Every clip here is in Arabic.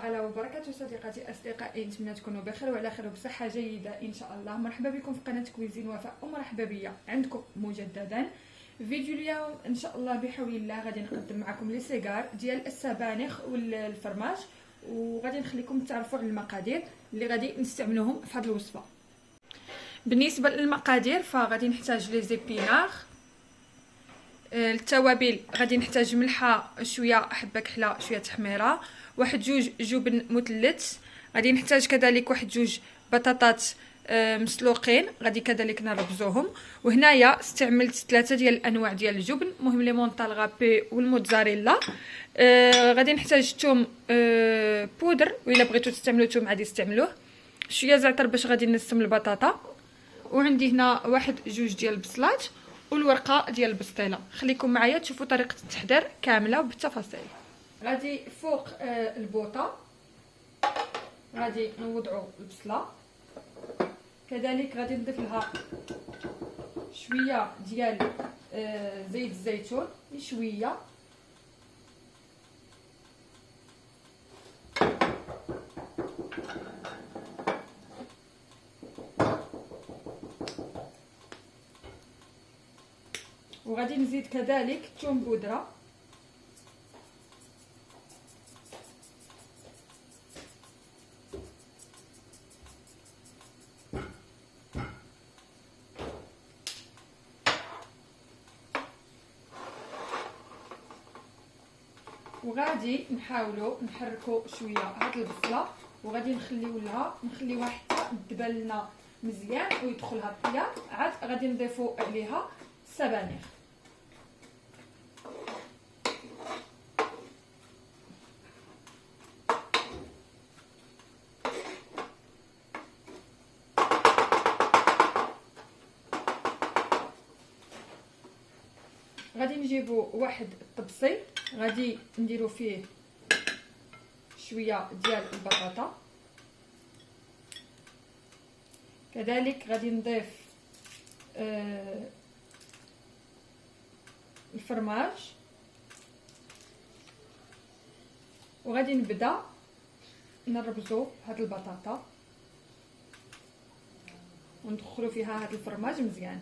تعالى وبركاته. صديقاتي اصدقائي، نتمنى تكونوا بخير وعلى خير وبصحه جيده ان شاء الله. مرحبا بكم في قناه كويزين وفاء، ومرحبا بيا عندكم مجددا. فيديو اليوم ان شاء الله بحول الله غادي نقدم معكم لي سيجار ديال السبانخ والفرماج، وغادي نخليكم تعرفوا على المقادير اللي غادي نستعملوهم في هذه الوصفه. بالنسبه للمقادير فغادي نحتاج لي زيبينار، التوابل غادي نحتاج ملحه، شويه حبه كحله، شويه تحميره، واحد جوج جبن مثلث. غادي نحتاج كذلك واحد جوج بطاطات مسلوقين، غادي كذلك نربزوهم. وهنايا استعملت 3 ديال الانواع ديال الجبن، المهم لي مونطالغا بي والموتزاريلا. غادي نحتاج ثوم بودر، وإلا بغيتو تستعملوا ثوم عادي استعملوه، شويه زعتر باش غادي نسم البطاطا، وعندي هنا واحد جوج ديال البصلات والورقه ديال البسطيله. خليكم معايا تشوفوا طريقه التحضير كامله بالتفاصيل. غادي فوق البوطه غادي نوضعوا البصله، كذلك غادي نضيف لها شويه ديال زيت الزيتون، شويه وغادي نزيد كذلك ثوم بودره، وغادي نحاولوا نحركوا شويه هاد البصله، وغادي نخليوها حتى تدبل لنا مزيان ويدخلها الطياب. عاد غادي نضيفوا عليها السبانخ. غادي نجيبوا واحد الطبسي، غادي نديروا فيه شويه ديال البطاطا، كذلك غادي نضيف الفرماج، وغادي نبدا نربزو هاد البطاطا وندخلوا فيها هاد الفرماج مزيان.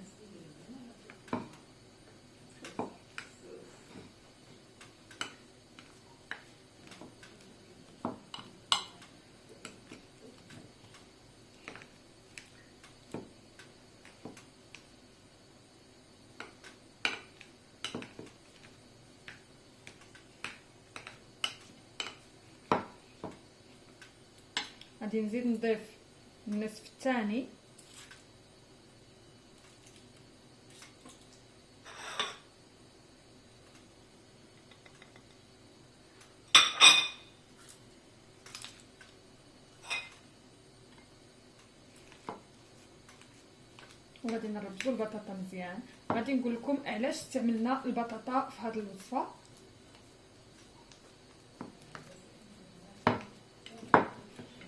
غادي نزيد نضيف النصف الثاني، وغادي نربزوا البطاطا مزيان. غادي نقول لكم علاش استعملنا البطاطا في هذه الوصفه.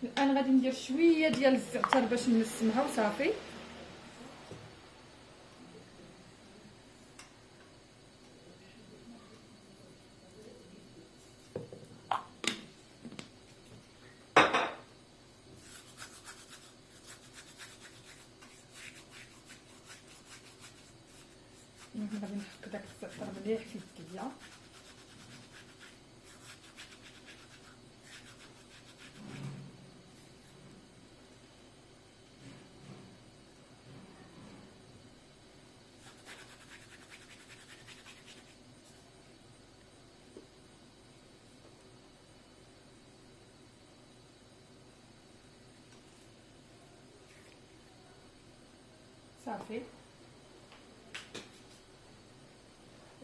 الان غادي ندير شويه ديال الزعتر باش نسمها وصافي. غادي نحك داك الزعتر مليح في الكديه. صافي،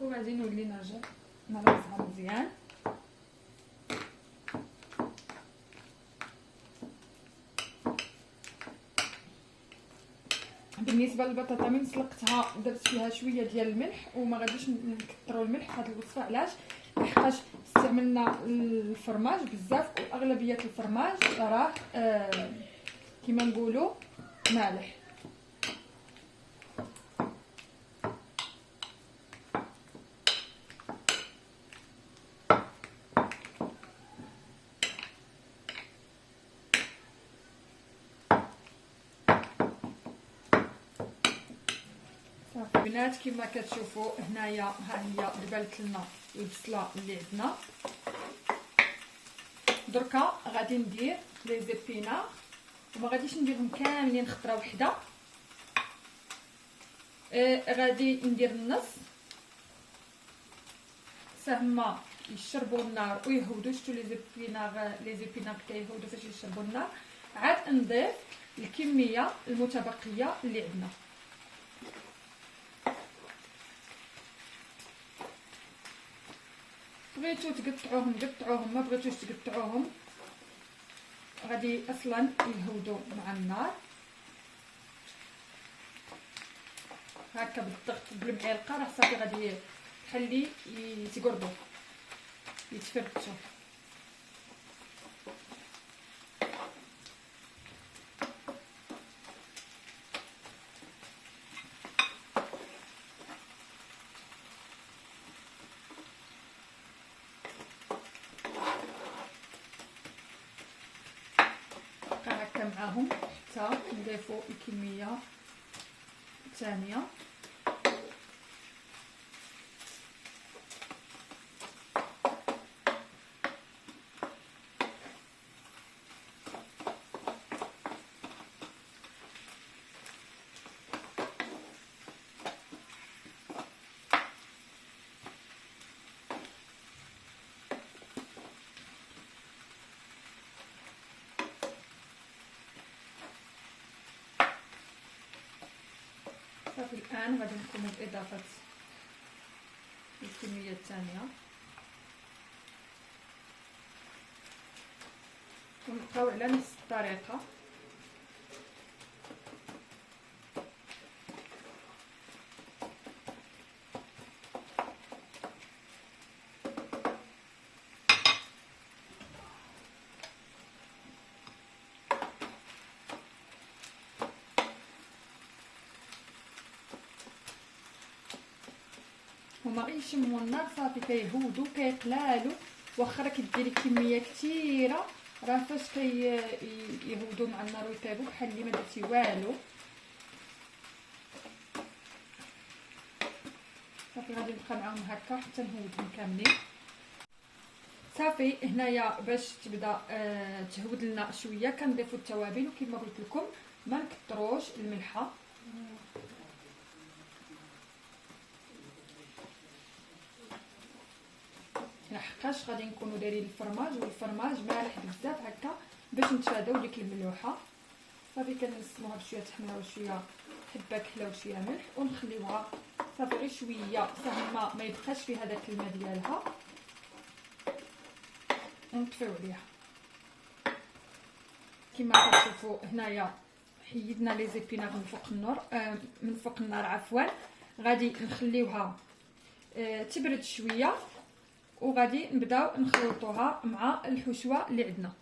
وغادي نولي نرجع نربزها مزيان. بالنسبه للبطاطا من سلقتها درت فيها شويه ديال الملح، وما غاديش نكثروا الملح في هذه الوصفه. علاش؟ لحقاش استعملنا الفرماج بزاف، واغلبيه الفرماج راه كما نقولوا مالح. صافي البنات كما كتشوفوا هنايا ها هي دبلت لنا البصله اللي عندنا. دركا غادي ندير لي زيبينار وما غاديش نديرهم كاملين خطره وحده، غادي ندير النص ساهما يشربوا النار ويهودوا. شتو لي زيبينار كيهودوا فاش يشربوا النار. عاد نضيف الكميه المتبقيه اللي عندنا. بغيتو تقطعوهم قطعوهم، ما بغيتوش تقطعوهم غادي اصلا يهودوا مع النار. هكا بالضغط بالمعلقه راه صافي غادي تخلي يتقربوا يتفركشوا. هكا معاهم حتى نضيفوا الكميه الثانيه. صافي الان غادي نقوم باضافه الكميه الثانيه ونبقاو على نفس الطريقه. هما غير يشموا النار صافي كيهودوا كيقلالوا. واخا راكي ديري كميه كثيره راه فاش يهودوا مع النار ويطيبوا بحال اللي ما درتي والو. صافي غادي نبقى معاهم هكا حتى نهودهم كاملين. صافي هنايا باش تبدا تهود لنا شويه كنضيفوا التوابل وكما قلت لكم ما نكثروش الملحه. لحقاش غادي نكونوا دايرين الفرماج والفرماج مالح بزاف هكا باش نتفاداو ديك الملوحه. صافي كنسموها بشويه تحميره وشويه حبه كحله وشويه ملح ونخليوها صافي غير شويه ساهما ما يبقاش فيها داك الماء ديالها ونطفيو عليها. كما كتشوفوا هنايا حيدنا لي زيبينار من فوق النار عفوا. غادي نخليوها تبرد شويه وغادي نبداو نخلطوها مع الحشوه اللي عندنا.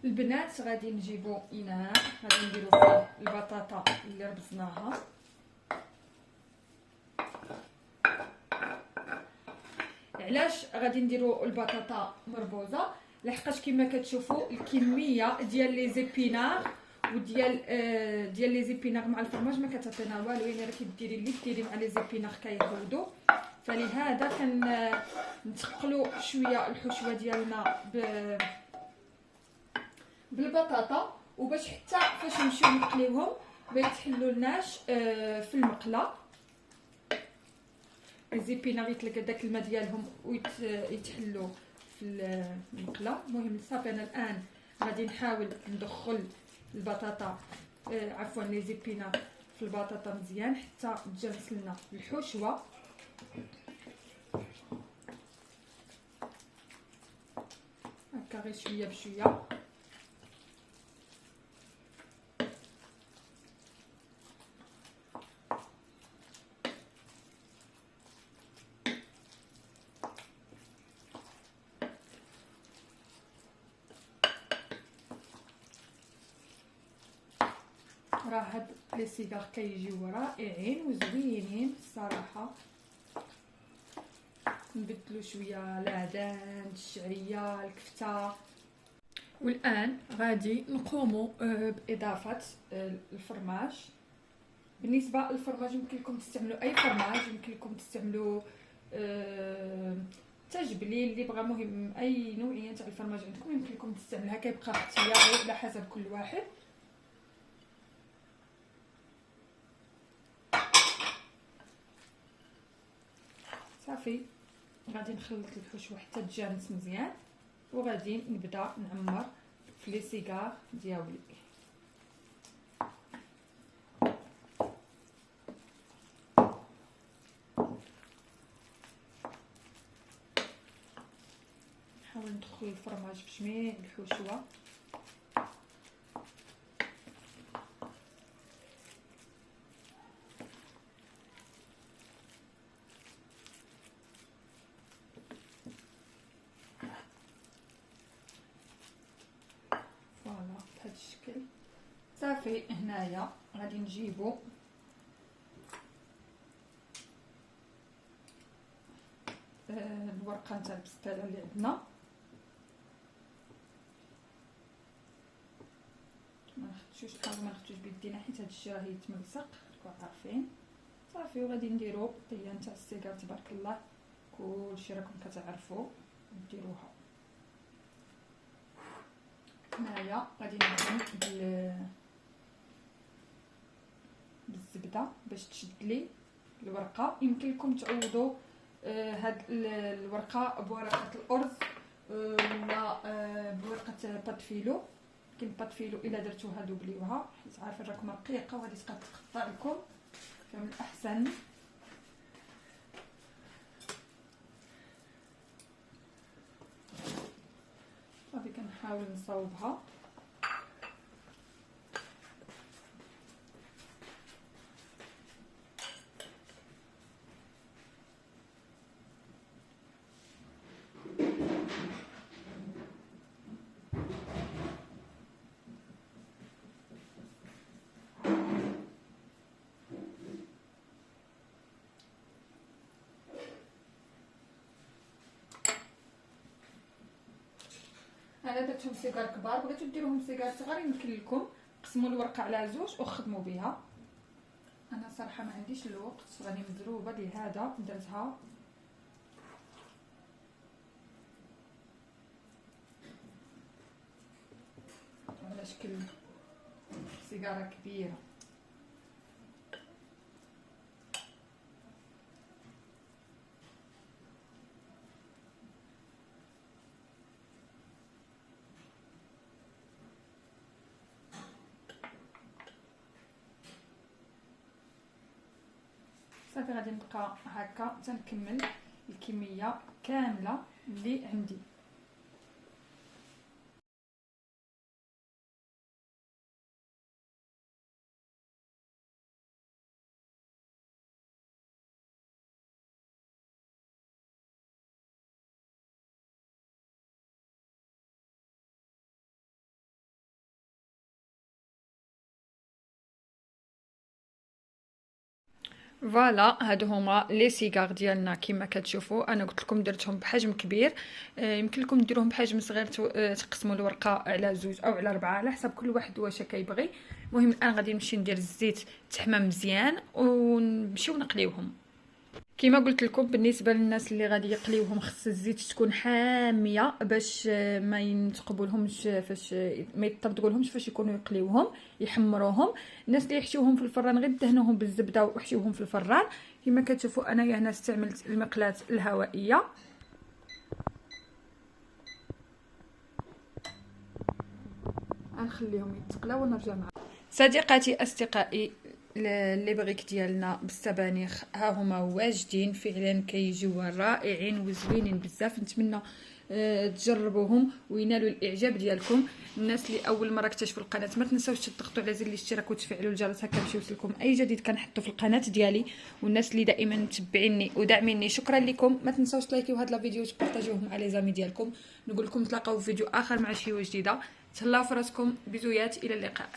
البنات غادي نجيبو اناء غادي نديرو فيه البطاطا اللي ربزناها. علاش غادي نديرو البطاطا مربوزه؟ لحقاش كما كتشوفوا الكميه ديال لي زيبينار وديال لي زيبينار مع الفرماج ما كتعطينا والو. يعني راكي ديري اللي ديري مع لي زيبينار كيهودوا. فلهذا كنتقلوا شويه الحشوه ديالنا بالبطاطا وباش حتى فاش نمشيو نقليوهم ما يتحلوا لناش في المقله. الزيبينار يطلق داك الماء ديالهم ويتحلوا في المقله. المهم صافي انا الان غادي نحاول ندخل البطاطا عفوا لي زيبينار في البطاطا مزيان حتى تجانس لنا الحشوه. هكا غير شويه بشويه. راه هاد لي سيغار كيجيو رائعين وزوينين الصراحه. نبدلو شويه العدن الشعريه الكفته. والان غادي نقوموا باضافه الفرماج. بالنسبه للفرماج يمكن لكم تستعملوا اي فرماج، يمكن لكم تستعملوا تجبلي اللي بغى، مهم اي نوعيه تاع الفرماج عندكم يمكن لكم تستعملها، كيبقى اختياري على حسب كل واحد. صافي غادي نخلط الحشوه حتى تجانس مزيان، وغادي نبدا نعمر في لي سيغار ديالي. نحاول ندخل الفرماج في جميع الحشوه. فوالا بهذا الشكل. صافي هنايا غادي نجيبو الورقه نتاع البسطيله اللي عندنا، ما نخدشوش، نحاولوا ما نخدشوش بيدينا حيت هاد الشيء راه يتملصق راكم عارفين. صافي وغادي نديرو الطيه نتاع السيجار تبارك الله، كلشي راكم كتعرفوا ديروها. هنايا غادي نعجن بالزبده باش تشد لي الورقه. يمكن لكم تعوضوا هاد الورقه بورقه الارز ولا بورقه باتفيلو. كاين باتفيلو الا درتوها دوبليوها حيت عارفه راكم رقيقه وغادي تبقى تقطع لكم، فمن الاحسن صافي كنحاول نصاوبها. انا درتهم سيجار كبار، بغيتو ديروهم سيجار صغار يمكن لكم قسموا الورقه على زوج وخدموا بها. انا صراحه ما عنديش الوقت، راني مضروبه لهذا درتها على شكل سيجاره كبيره. صافي غادي نبقى هكا تنكمل الكميه كامله اللي عندي. فوالا هادو هما لي سيغار ديالنا كما كتشوفوا. انا قلت لكم درتهم بحجم كبير، يمكن لكم ديروهم بحجم صغير، تقسموا الورقه على زوج او على 4 على حسب كل واحد واش كيبغي. المهم الان غادي نمشي ندير الزيت تحمى مزيان ونمشيو نقليوهم. كما قلت لكم بالنسبه للناس اللي غادي يقليوهم خص الزيت تكون حاميه باش ما ينتقبولهمش، فاش ما يطبقولهمش فاش يكونوا يقليوهم يحمروهم. الناس اللي يحشوهم في الفران غير دهنوهم بالزبده وحشوهم في الفران. كما كتشوفوا انايا هنا استعملت المقلاة الهوائيه. غنخليهم يتقلاو ونرجع معكم. صديقاتي اصدقائي اللي بغيك ديالنا بالسبانخ ها هما واجدين فعلا، كيجيو رائعين وزوينين بزاف. نتمنى تجربوهم وينالوا الاعجاب ديالكم. الناس اللي اول مره اكتشفوا القناه ما تنساوش تضغطوا على زر الاشتراك وتفعلوا الجرس هكا باش يوصلكم اي جديد كنحطو في القناه ديالي. والناس اللي دائما متبعيني وداعميني شكرا لكم. ما تنساوش تلايكيو هذا الفيديو وتبارطاجيوه مع لي زامي ديالكم. نقول لكم نتلاقاو في فيديو اخر مع شي جديده. تهلاو في راسكم، بزويات، الى اللقاء.